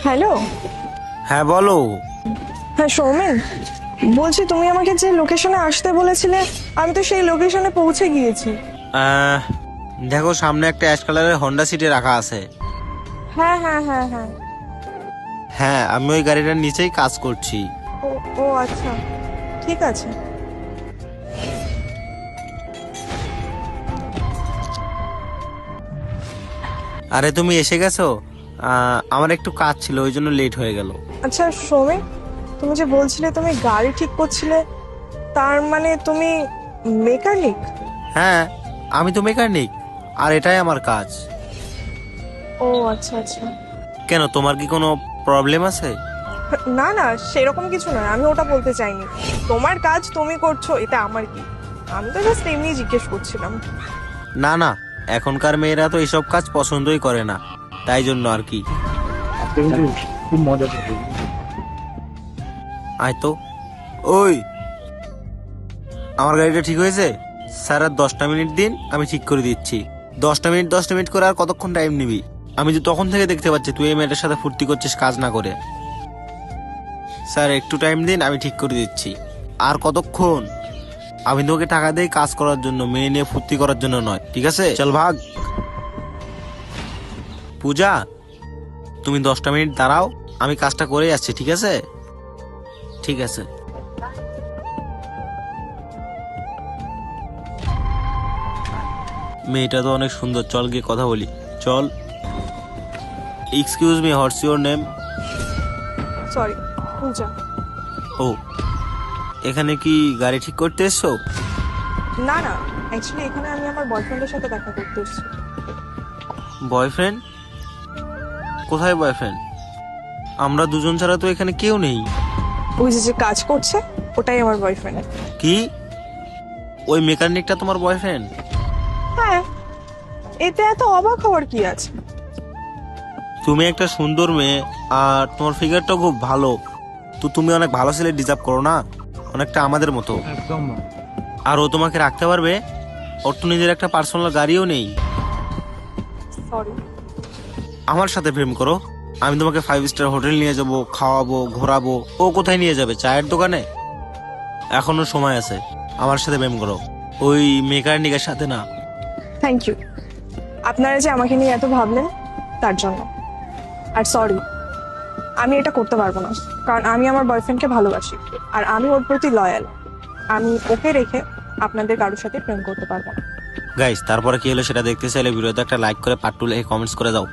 Hello. হ্যাঁ বলো। হ্যাঁ সৌমেন, বলছি তুমি আমাকে যে লোকেশনে আসতে বলেছিলে আমি তো সেই লোকেশনে পৌঁছে গিয়েছি। আহ, দেখো সামনে একটা অ্যাশ কালারের হন্ডা সিটি রাখা আছে। হ্যাঁ হ্যাঁ হ্যাঁ হ্যাঁ। হ্যাঁ, আমি ওই গাড়িটার নিচেই কাজ করছি। ও ও আচ্ছা, ঠিক আছে। আরে তুমি এসে গেছো? আমার একটু কাজ ছিল, ওই জন্য লেট হয়ে গেল। আচ্ছা সৌমেন, তুমি যে বলছিলে তুমি গাড়ি ঠিক করছিলে, তার মানে তুমি মেকানিক? হ্যাঁ, আমি তো মেকানিক, আর এটাই আমার কাজ। ও আচ্ছা আচ্ছা। কেন, তোমার কি কোনো প্রবলেম আছে? না না, সেরকম কিছু নয়, আমি ওটা বলতে চাইনি। তোমার কাজ তুমি করছো, এটা আমার কি? আমি তো জাস্ট এমনি জিজ্ঞেস করছিলাম। না না, এখনকার মেয়েরা তো এসব কাজ পছন্দই করে না, তাই জন্য আর কি। আজকে কিন্তু খুব মজা করবে। আয় তো। ওই, আমার গাড়িটা ঠিক হয়েছে? স্যার আর 10টা মিনিট দিন, আমি ঠিক করে দিচ্ছি। 10টা মিনিট করে আর কতক্ষণ টাইম নিবি? আমি তো তখন থেকে দেখতে পাচ্ছি তুই এই মেয়েটার সাথে ফুর্তি করছিস কাজ না করে। স্যার একটু টাইম দিন, আমি ঠিক করে দিচ্ছি। আর কতক্ষণ? আমি তোকে টাকা দেই কাজ করার জন্য, মেয়ে নিয়ে ফুর্তি করার জন্য নয়, ঠিক আছে? চল ভাগ। পূজা, তুমি 10টা মিনিট দাঁড়াও, আমি কাজটা করে আসছি, ঠিক আছে? ঠিক আছে। মেয়েটা তো অনেক সুন্দর, চল গিয়ে কথা বলি, চল। Excuse me, what's your name? Sorry, Puja. ও, এখানে কি গাড়ি ঠিক করতে এসছো? না না, অ্যাকচুয়ালি এখানে আমি আমার বয়ফ্রেন্ডের সাথে দেখা করতে এসেছি। বয়ফ্রেন্ড? কোথায় বয়ফ্রেন্ড? আমরা দুজন ছাড়া তো এখানে কেউ নেই। ওই যে যে কাজ করছে ওটাই আমার বয়ফ্রেন্ড। কি? ওই মেকানিকটা তোমার বয়ফ্রেন্ড? হ্যাঁ, এতে এত অবাক হওয়ার কি আছে? তুমি একটা সুন্দর মেয়ে, আর তোমার ফিগারটাও খুব ভালো, তো তুমি অনেক ভালো ছেলে ডিজার্ভ করো না, অনেকটা আমাদের মতো। একদম না। আর ও তোমাকে রাখতে পারবে? ওর তো নিজের একটা পার্সোনাল গাড়িও নেই। সরি। আমার সাথে প্রেম করো, আমি তোমাকে 5 স্টার হোটেল নিয়ে যাব, খাওয়াবো, ঘোরাবো। ও কোথায় নিয়ে যাবে? চায়ের দোকানে? এখনো সময় আছে, আমার সাথে প্রেম করো, ওই মেকানিকের সাথে না। থ্যাংক ইউ, আপনারা যে আমাকে নিয়ে এত ভাবলেন তার জন্য। আর সরি, আমি এটা করতে পারবো না, কারণ আমি আমার বয়ফ্রেন্ডকে ভালোবাসি আর আমি ওর প্রতি লয়াল। আমি ওকে রেখে আপনাদের কারোর সাথে প্রেম করতে পারবো না। গাইস, তারপরে কি হলো সেটা দেখতে চাইলে ভিডিওতে একটা লাইক করে পার্ট 2 লিখে কমেন্টস করে দাও।